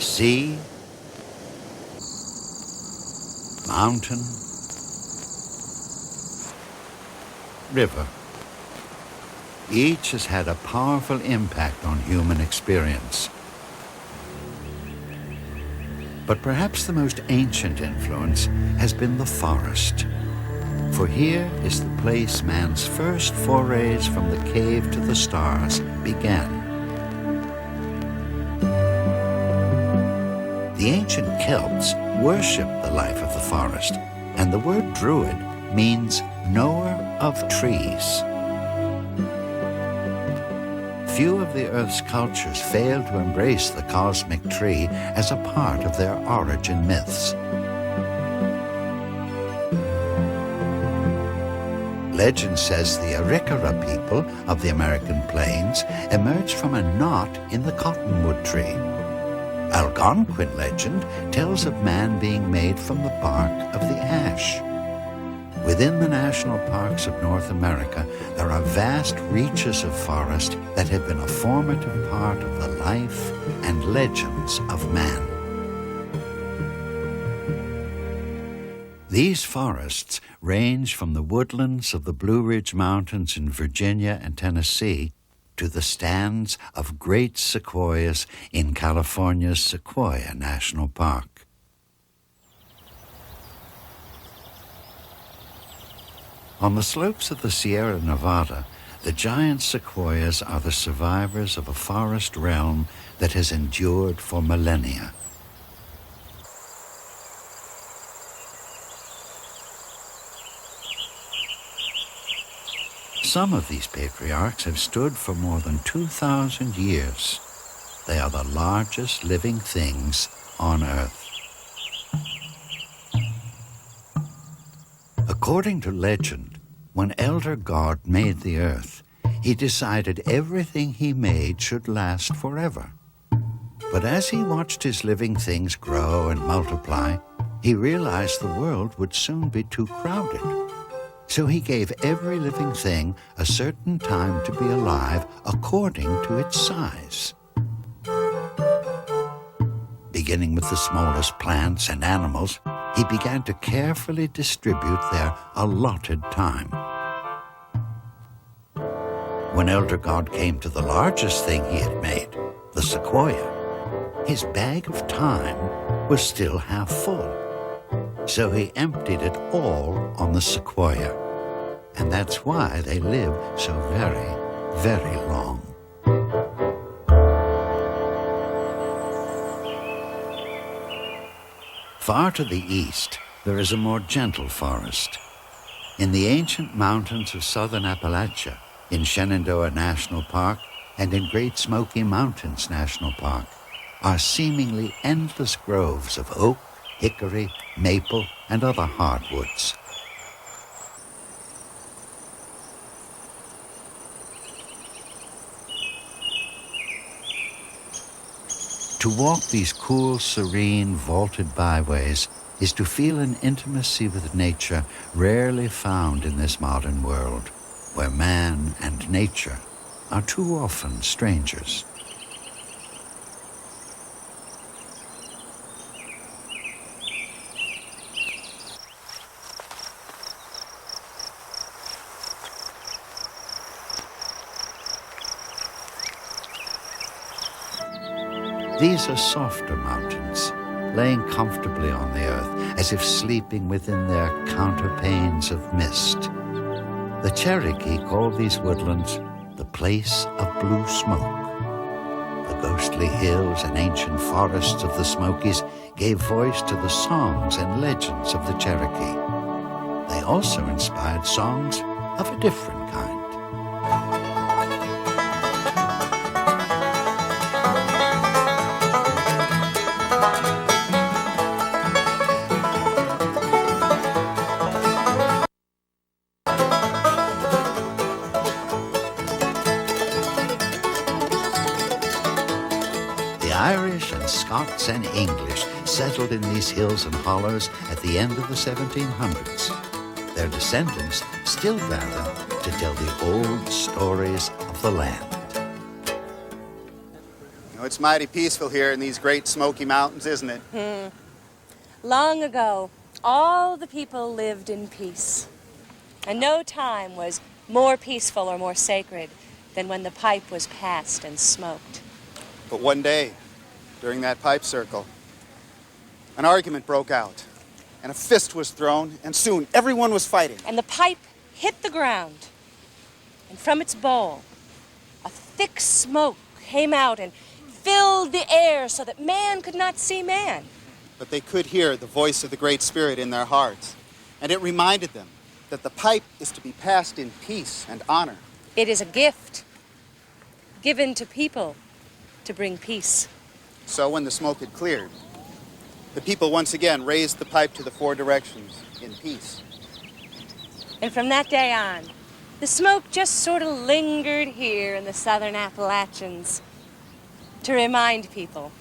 Sea, mountain, river. Each has had a powerful impact on human experience. But perhaps the most ancient influence has been the forest. For here is the place man's first forays from the cave to the stars began. The ancient Celts worshipped the life of the forest, and the word druid means knower of trees. Few of the Earth's cultures fail to embrace the cosmic tree as a part of their origin myths. Legend says the Arikara people of the American plains emerged from a knot in the cottonwood tree. Algonquin legend tells of man being made from the bark of the ash. Within the national parks of North America, there are vast reaches of forest that have been a formative part of the life and legends of man. These forests range from the woodlands of the Blue Ridge Mountains in Virginia and Tennessee to the stands of great sequoias in California's Sequoia National Park. On the slopes of the Sierra Nevada, the giant sequoias are the survivors of a forest realm that has endured for millennia. Some of these patriarchs have stood for more than 2,000 years. They are the largest living things on Earth. According to legend, when Elder God made the earth, he decided everything he made should last forever. But as he watched his living things grow and multiply, he realized the world would soon be too crowded. So he gave every living thing a certain time to be alive according to its size. Beginning with the smallest plants and animals, he began to carefully distribute their allotted time. When Elder God came to the largest thing he had made, the sequoia, his bag of time was still half full. So he emptied it all on the sequoia. And that's why they live so very, very long. Far to the east, there is a more gentle forest. In the ancient mountains of southern Appalachia, in Shenandoah National Park, and in Great Smoky Mountains National Park, are seemingly endless groves of oak, hickory, maple, and other hardwoods. To walk these cool, serene, vaulted byways is to feel an intimacy with nature rarely found in this modern world, where man and nature are too often strangers. These are softer mountains, laying comfortably on the earth, as if sleeping within their counterpanes of mist. The Cherokee call these woodlands the place of blue smoke. The ghostly hills and ancient forests of the Smokies gave voice to the songs and legends of the Cherokee. They also inspired songs of a different kind. Irish and Scots and English settled in these hills and hollows at the end of the 1700s. Their descendants still gather to tell the old stories of the land. it's mighty peaceful here in these Great Smoky Mountains, isn't it? Long ago, all the people lived in peace. And no time was more peaceful or more sacred than when the pipe was passed and smoked. But one day, during that pipe circle, an argument broke out, and a fist was thrown, and soon everyone was fighting. And the pipe hit the ground, and from its bowl, a thick smoke came out and filled the air so that man could not see man. But they could hear the voice of the Great Spirit in their hearts, and it reminded them that the pipe is to be passed in peace and honor. It is a gift given to people to bring peace. So when the smoke had cleared, the people once again raised the pipe to the four directions in peace. And from that day on, the smoke just sort of lingered here in the southern Appalachians to remind people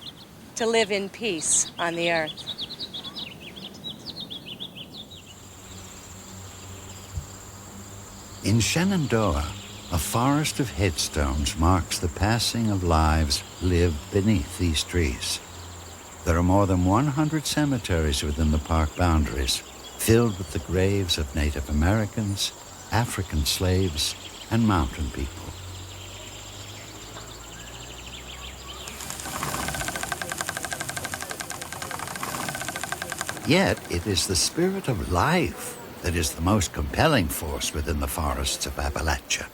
to live in peace on the earth. In Shenandoah, a forest of headstones marks the passing of lives lived beneath these trees. There are more than 100 cemeteries within the park boundaries, filled with the graves of Native Americans, African slaves, and mountain people. Yet it is the spirit of life that is the most compelling force within the forests of Appalachia.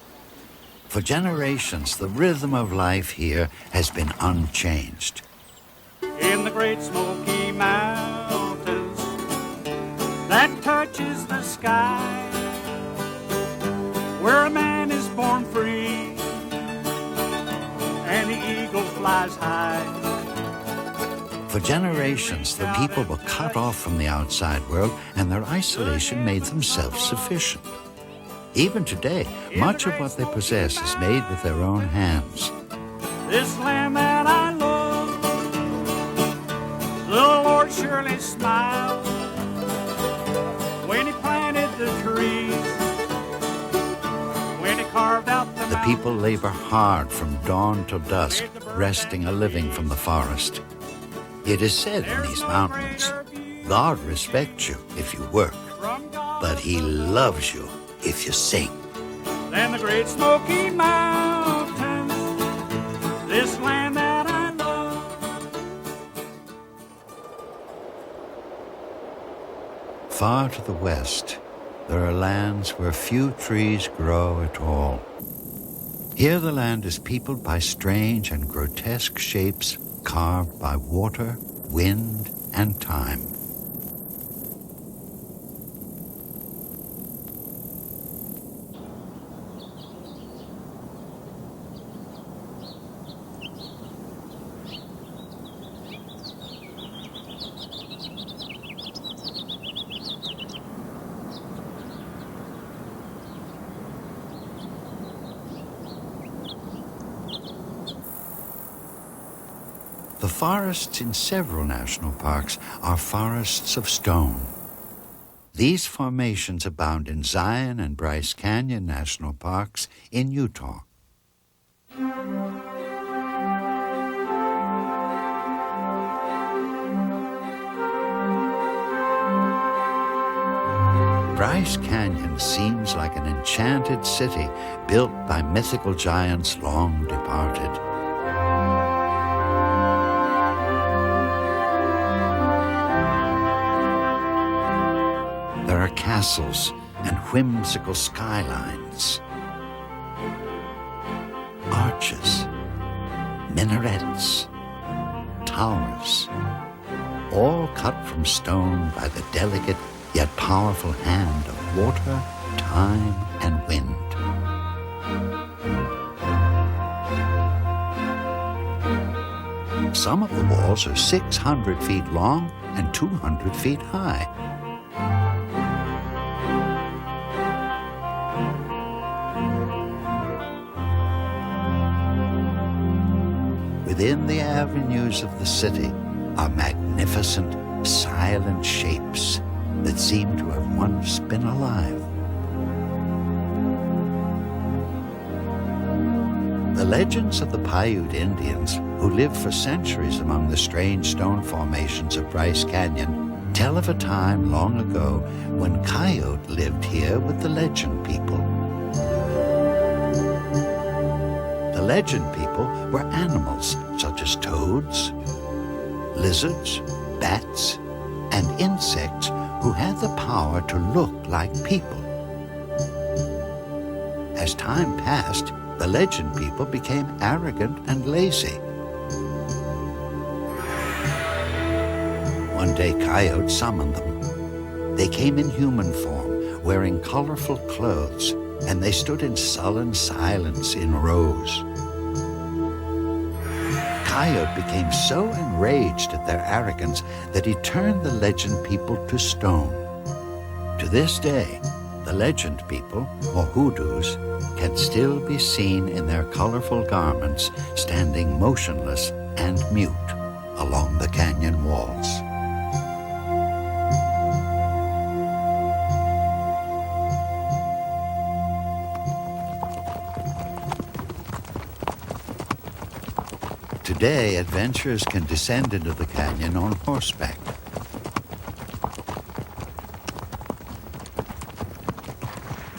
For generations, the rhythm of life here has been unchanged. In the Great Smoky Mountains that touches the sky, where a man is born free and the eagle flies high. For generations, the people were cut off from the outside world, and their isolation made them self-sufficient. Even today, much of what they possess is made with their own hands. This land that I love, the Lord surely smiled when he planted the trees, when he carved out the The people labor hard from dawn till dusk, wresting a living from the forest. It is said in these mountains, God respects you if you work, but he loves you if you sing. Than the Great Smoky Mountains, this land that I love. Far to the west, there are lands where few trees grow at all. Here the land is peopled by strange and grotesque shapes carved by water, wind, and time. The forests in several national parks are forests of stone. These formations abound in Zion and Bryce Canyon National Parks in Utah. Bryce Canyon seems like an enchanted city built by mythical giants long departed. There are castles and whimsical skylines, arches, minarets, towers, all cut from stone by the delicate yet powerful hand of water, time, and wind. Some of the walls are 600 feet long and 200 feet high. Within the avenues of the city are magnificent, silent shapes that seem to have once been alive. The legends of the Paiute Indians, who lived for centuries among the strange stone formations of Bryce Canyon, tell of a time long ago when Coyote lived here with the legend people. The legend people were animals such as toads, lizards, bats, and insects who had the power to look like people. As time passed, the legend people became arrogant and lazy. One day, Coyote summoned them. They came in human form, wearing colorful clothes, and they stood in sullen silence in rows. Coyote became so enraged at their arrogance that he turned the legend people to stone. To this day, the legend people, or hoodoos, can still be seen in their colorful garments, standing motionless and mute along the canyon walls. Today, adventurers can descend into the canyon on horseback.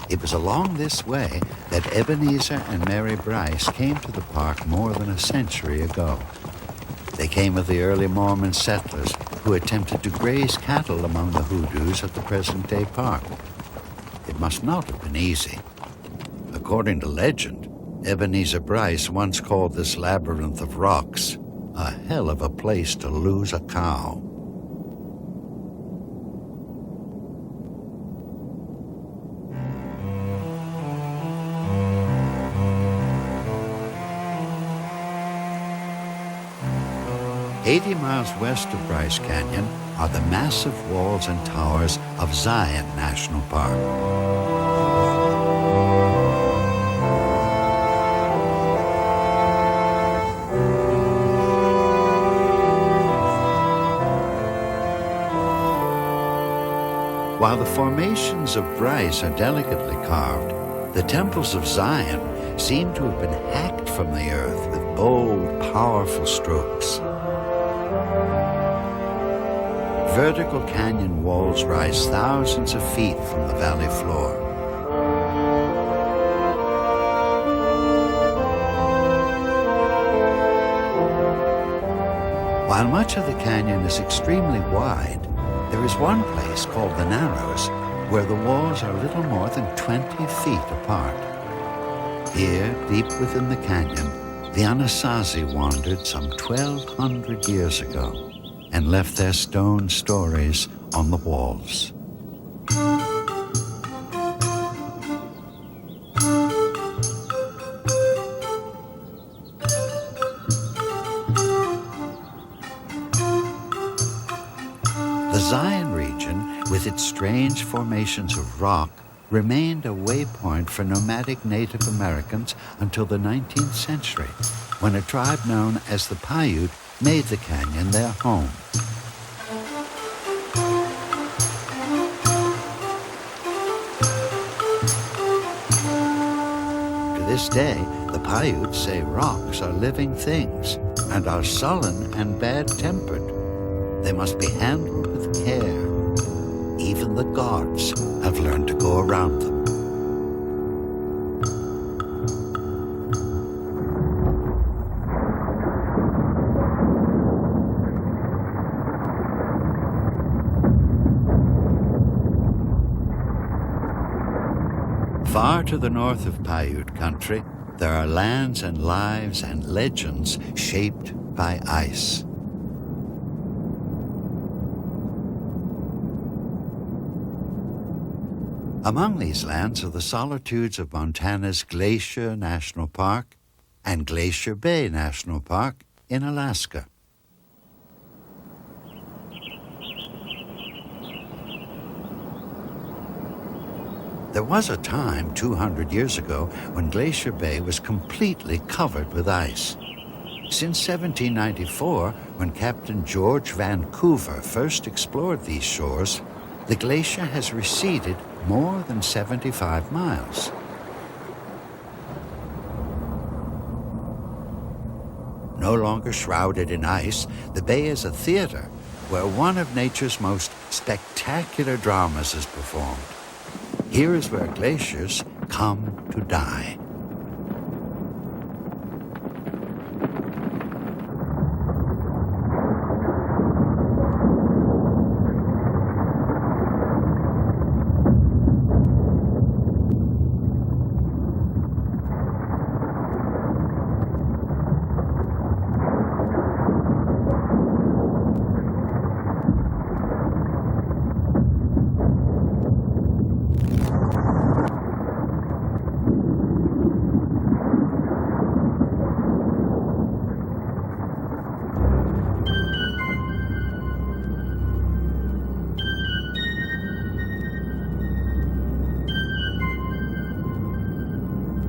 It was along this way that Ebenezer and Mary Bryce came to the park more than a century ago. They came with the early Mormon settlers who attempted to graze cattle among the hoodoos at the present-day park. It must not have been easy. According to legend, Ebenezer Bryce once called this labyrinth of rocks a hell of a place to lose a cow. "80 miles west of Bryce Canyon are the massive walls and towers of Zion National Park. While the formations of Bryce are delicately carved, the temples of Zion seem to have been hacked from the earth with bold, powerful strokes. Vertical canyon walls rise thousands of feet from the valley floor. While much of the canyon is extremely wide, there is one place called the Narrows where the walls are little more than 20 feet apart. Here, deep within the canyon, the Anasazi wandered some 1,200 years ago and left their stone stories on the walls. The Zion region, with its strange formations of rock, remained a waypoint for nomadic Native Americans until the 19th century, when a tribe known as the Paiute made the canyon their home. To this day, the Paiute say rocks are living things and are sullen and bad-tempered. They must be handled with care. Even the gods have learned to go around them. Far to the north of Paiute country, there are lands and lives and legends shaped by ice. Among these lands are the solitudes of Montana's Glacier National Park and Glacier Bay National Park in Alaska. There was a time 200 years ago when Glacier Bay was completely covered with ice. Since 1794, when Captain George Vancouver first explored these shores, the glacier has receded more than 75 miles. No longer shrouded in ice, the bay is a theater where one of nature's most spectacular dramas is performed. Here is where glaciers come to die.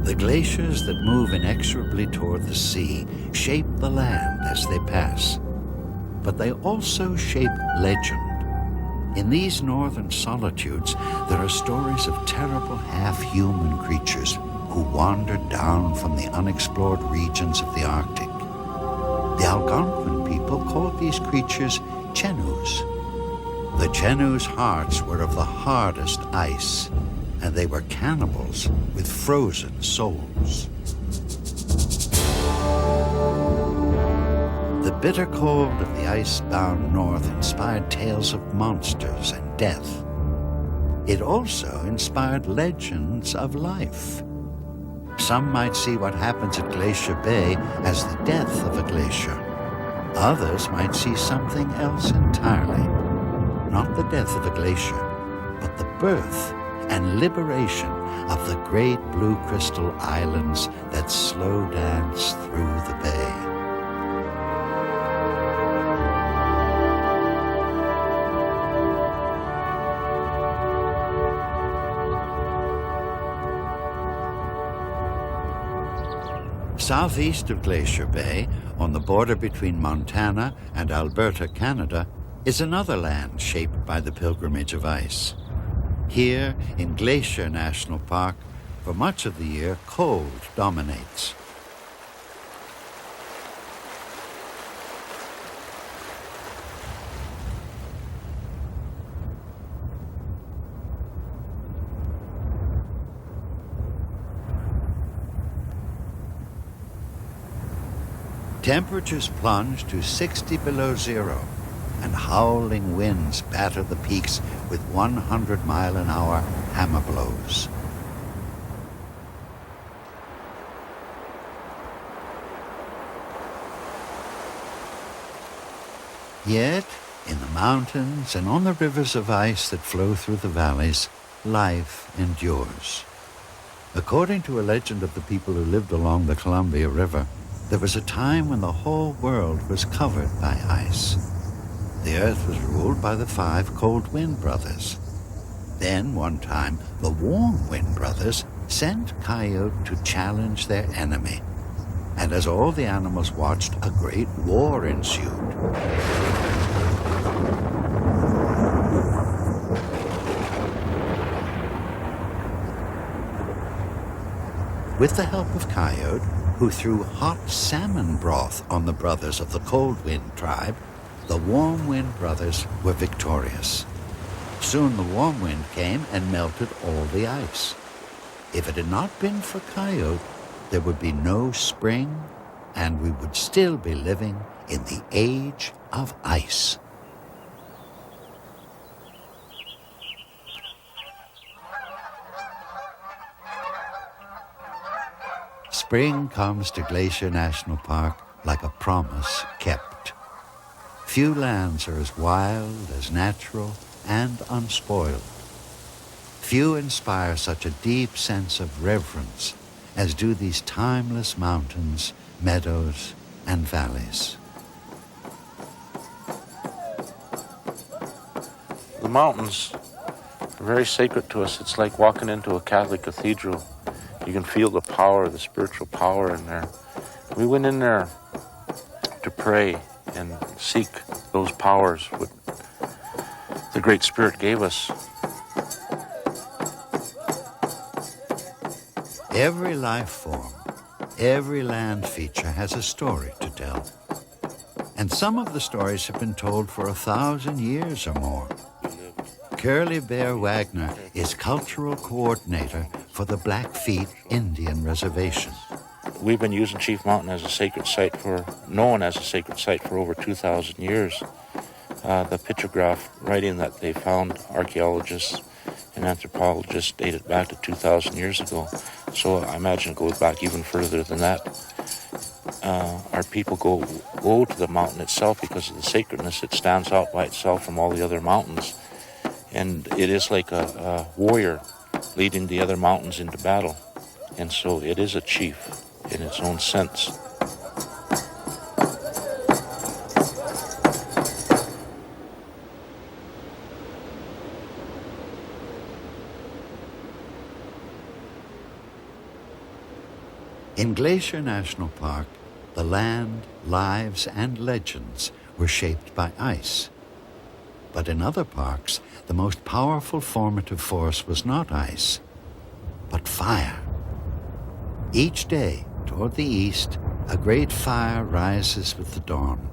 The glaciers that move inexorably toward the sea shape the land as they pass, but they also shape legend. In these northern solitudes, there are stories of terrible half-human creatures who wandered down from the unexplored regions of the Arctic. The Algonquin people called these creatures Chenus. The Chenus' hearts were of the hardest ice, and they were cannibals with frozen souls. The bitter cold of the ice-bound north inspired tales of monsters and death. It also inspired legends of life. Some might see what happens at Glacier Bay as the death of a glacier. Others might see something else entirely. Not the death of a glacier, but the birth and liberation of the great blue crystal islands that slow dance through the bay. Southeast of Glacier Bay, on the border between Montana and Alberta, Canada, is another land shaped by the pilgrimage of ice. Here, in Glacier National Park, for much of the year, cold dominates. Temperatures plunge to 60 below zero, and howling winds batter the peaks with 100-mile-an-hour hammer blows. Yet, in the mountains and on the rivers of ice that flow through the valleys, life endures. According to a legend of the people who lived along the Columbia River, there was a time when the whole world was covered by ice. The earth was ruled by the 5 cold wind brothers. Then, one time, the warm wind brothers sent Coyote to challenge their enemy. And as all the animals watched, a great war ensued. With the help of Coyote, who threw hot salmon broth on the brothers of the Cold Wind tribe, the Warm Wind brothers were victorious. Soon the warm wind came and melted all the ice. If it had not been for Coyote, there would be no spring, and we would still be living in the age of ice. Spring comes to Glacier National Park like a promise kept. Few lands are as wild, as natural, and unspoiled. Few inspire such a deep sense of reverence as do these timeless mountains, meadows, and valleys. The mountains are very sacred to us. It's like walking into a Catholic cathedral. You can feel the power, the spiritual power in there. We went in there to pray and seek those powers what the Great Spirit gave us. Every life form, every land feature has a story to tell. And some of the stories have been told for 1,000 years or more. Curly Bear Wagner is cultural coordinator for the Blackfeet Indian Reservation. We've been using Chief Mountain as a sacred site known as a sacred site for over 2,000 years. The pictograph writing that they found, archaeologists and anthropologists, dated back to 2,000 years ago. So I imagine it goes back even further than that. Our people go to the mountain itself because of the sacredness. It stands out by itself from all the other mountains. And it is like a warrior leading the other mountains into battle. And so it is a chief in its own sense. In Glacier National Park, the land, lives, and legends were shaped by ice. But in other parks, the most powerful formative force was not ice, but fire. Each day, toward the east, a great fire rises with the dawn.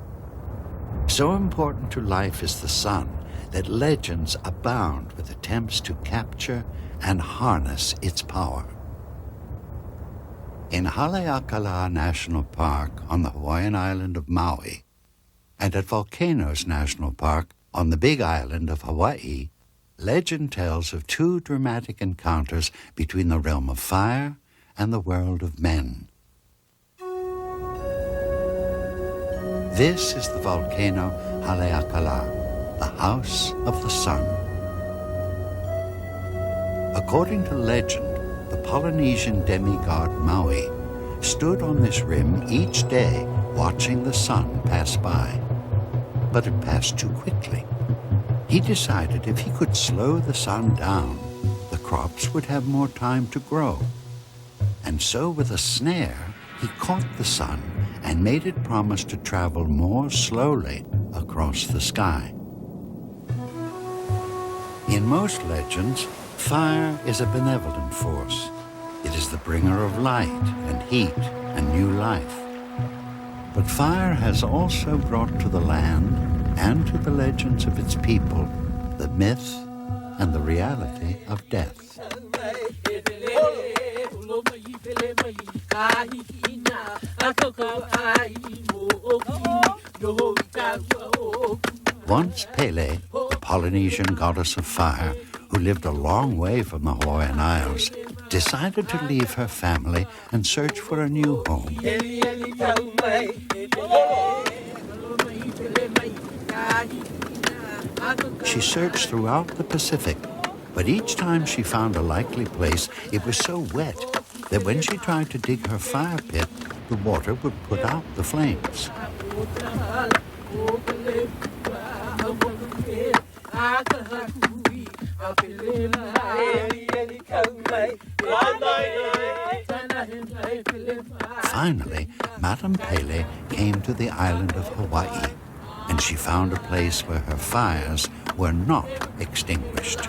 So important to life is the sun that legends abound with attempts to capture and harness its power. In Haleakala National Park on the Hawaiian island of Maui, and at Volcanoes National Park on the Big Island of Hawaii, legend tells of two dramatic encounters between the realm of fire and the world of men. This is the volcano Haleakala, the House of the Sun. According to legend, the Polynesian demigod Maui stood on this rim each day watching the sun pass by. But it passed too quickly. He decided if he could slow the sun down, the crops would have more time to grow. And so with a snare, he caught the sun and made it promise to travel more slowly across the sky. In most legends, fire is a benevolent force. It is the bringer of light and heat and new life. But fire has also brought to the land and to the legends of its people the myth and the reality of death. Once Pele, the Polynesian goddess of fire, who lived a long way from the Hawaiian Isles, decided to leave her family and search for a new home. She searched throughout the Pacific, but each time she found a likely place, it was so wet that when she tried to dig her fire pit, the water would put out the flames. Finally, Madame Pele came to the island of Hawaii, and she found a place where her fires were not extinguished.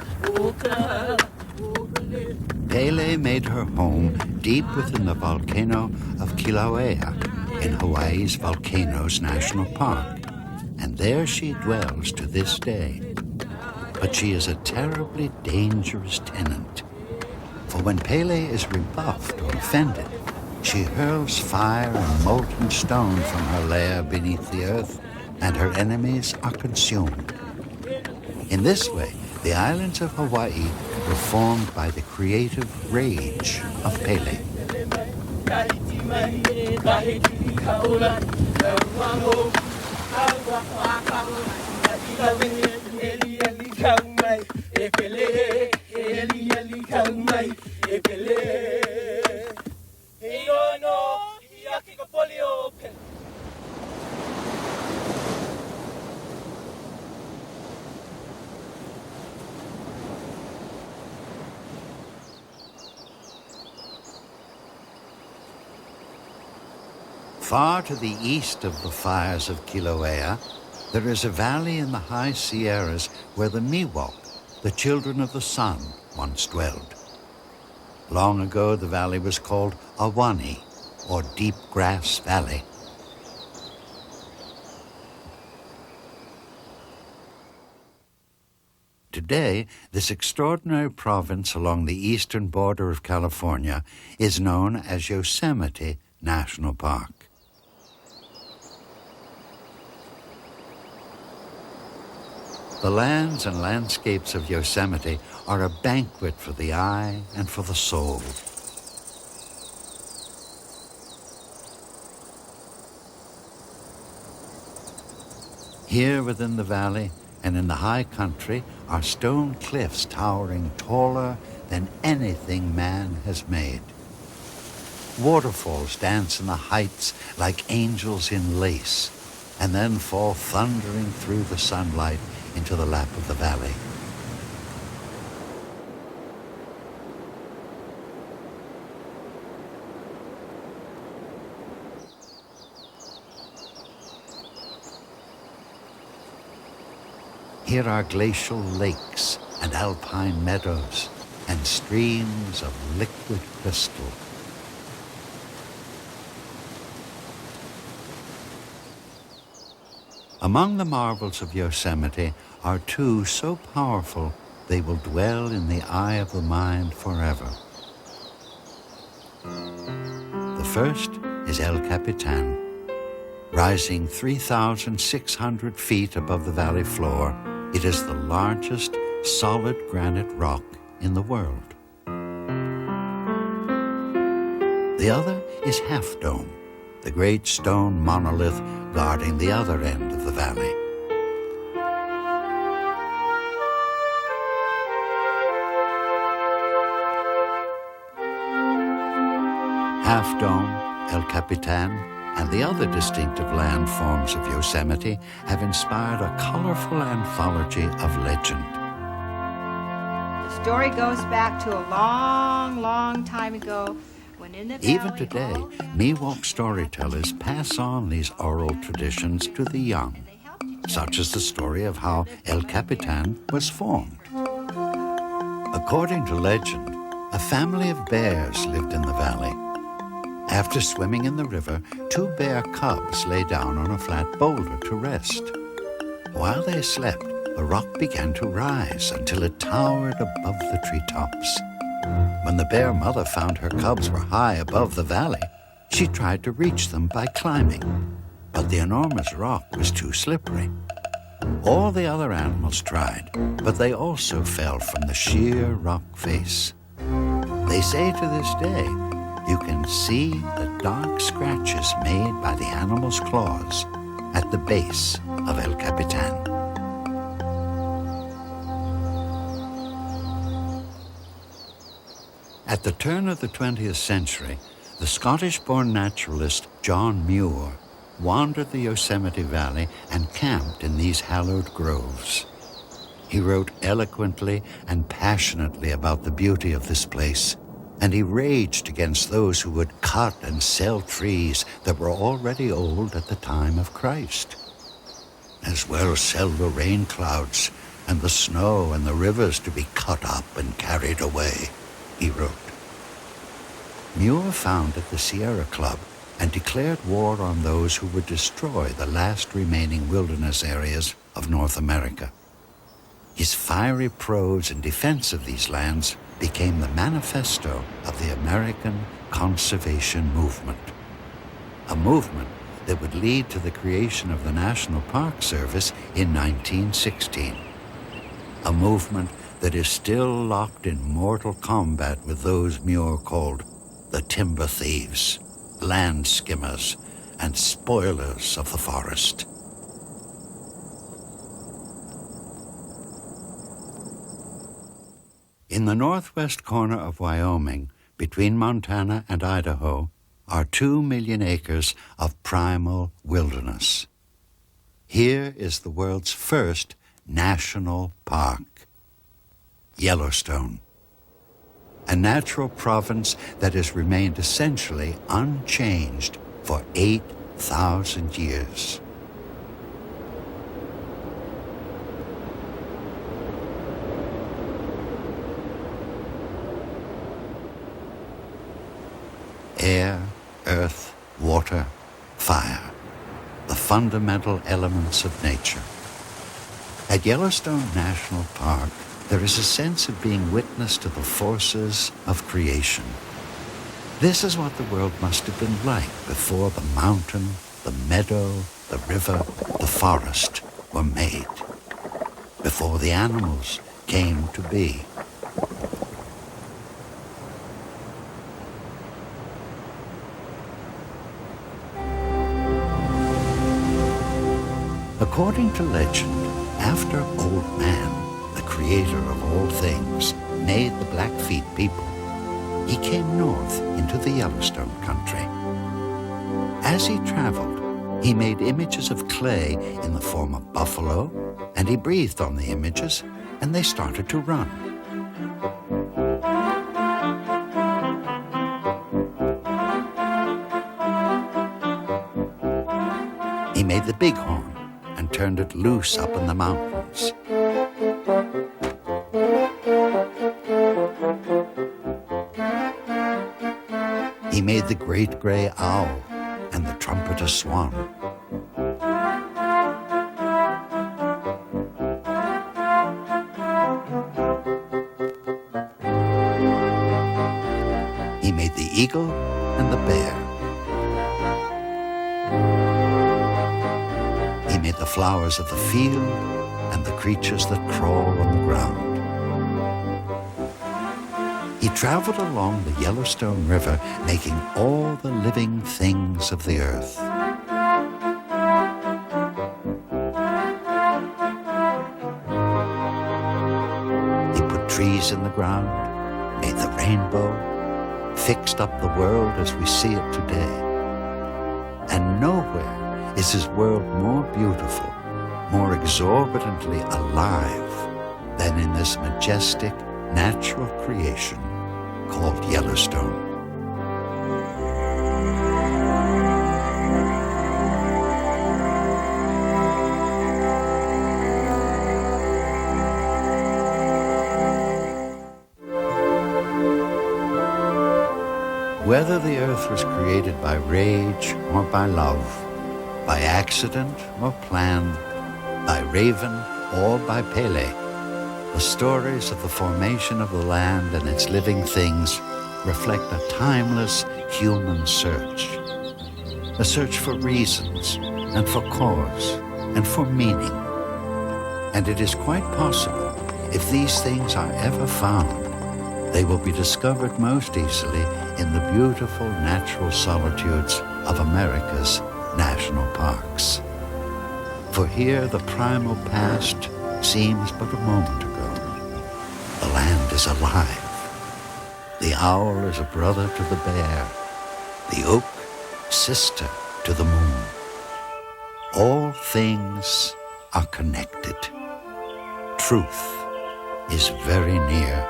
Pele made her home deep within the volcano of Kilauea in Hawaii's Volcanoes National Park, and there she dwells to this day. But she is a terribly dangerous tenant, for when Pele is rebuffed or offended, she hurls fire and molten stone from her lair beneath the earth, and her enemies are consumed. In this way, the islands of Hawaii were formed by the creative rage of Pele. Far to the east of the fires of Kilauea, there is a valley in the high Sierras where the Miwok, the children of the sun, once dwelled. Long ago, the valley was called Awani, or Deep Grass Valley. Today, this extraordinary province along the eastern border of California is known as Yosemite National Park. The lands and landscapes of Yosemite are a banquet for the eye and for the soul. Here within the valley and in the high country are stone cliffs towering taller than anything man has made. Waterfalls dance in the heights like angels in lace, and then fall thundering through the sunlight into the lap of the valley. Here are glacial lakes and alpine meadows and streams of liquid crystal. Among the marvels of Yosemite are two so powerful they will dwell in the eye of the mind forever. The first is El Capitan. Rising 3,600 feet above the valley floor, it is the largest solid granite rock in the world. The other is Half Dome, the great stone monolith guarding the other end of the valley. Half Dome, El Capitan, and the other distinctive landforms of Yosemite have inspired a colorful anthology of legend. The story goes back to a long, long time ago when in the valley... Even today, Miwok storytellers pass on these oral traditions to the young, such as the story of how El Capitan was formed. According to legend, a family of bears lived in the valley. After swimming in the river, two bear cubs lay down on a flat boulder to rest. While they slept, the rock began to rise until it towered above the treetops. When the bear mother found her cubs were high above the valley, she tried to reach them by climbing, but the enormous rock was too slippery. All the other animals tried, but they also fell from the sheer rock face. They say to this day, you can see the dark scratches made by the animal's claws at the base of El Capitan. At the turn of the 20th century, the Scottish-born naturalist John Muir wandered the Yosemite Valley and camped in these hallowed groves. He wrote eloquently and passionately about the beauty of this place, and he raged against those who would cut and sell trees that were already old at the time of Christ. As well sell the rain clouds and the snow and the rivers to be cut up and carried away, he wrote. Muir founded the Sierra Club and declared war on those who would destroy the last remaining wilderness areas of North America. His fiery prose in defense of these lands became the manifesto of the American conservation movement, a movement that would lead to the creation of the National Park Service in 1916, a movement that is still locked in mortal combat with those Muir called the timber thieves, land skimmers, and spoilers of the forest. In the northwest corner of Wyoming, between Montana and Idaho, are 2 million acres of primal wilderness. Here is the world's first national park, Yellowstone, a natural province that has remained essentially unchanged for 8,000 years. Air, earth, water, fire, the fundamental elements of nature. At Yellowstone National Park, there is a sense of being witness to the forces of creation. This is what the world must have been like before the mountain, the meadow, the river, the forest were made, before the animals came to be. According to legend, after Old Man, the creator of all things, made the Blackfeet people, he came north into the Yellowstone country. As he traveled, he made images of clay in the form of buffalo, and he breathed on the images, and they started to run. He made the bighorn and turned it loose up in the mountains. He made the great gray owl and the trumpeter swan. He made the eagle and the bear. He made the flowers of the field and the creatures that crawl on the ground. He traveled along the Yellowstone River, making all the living things of the earth. He put trees in the ground, made the rainbow, fixed up the world as we see it today. And nowhere is his world more beautiful, more exorbitantly alive than in this majestic, natural creation called Yellowstone. Whether the earth was created by rage or by love, by accident or plan, by raven or by Pele, the stories of the formation of the land and its living things reflect a timeless human search. A search for reasons and for cause and for meaning. And it is quite possible, if these things are ever found, they will be discovered most easily in the beautiful natural solitudes of America's national parks. For here the primal past seems but a moment ago. The land is alive. The owl is a brother to the bear. The oak, sister to the moon. All things are connected. Truth is very near.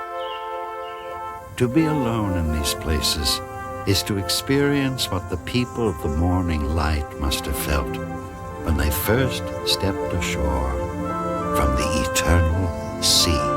To be alone in these places is to experience what the people of the morning light must have felt when they first stepped ashore from the eternal sea.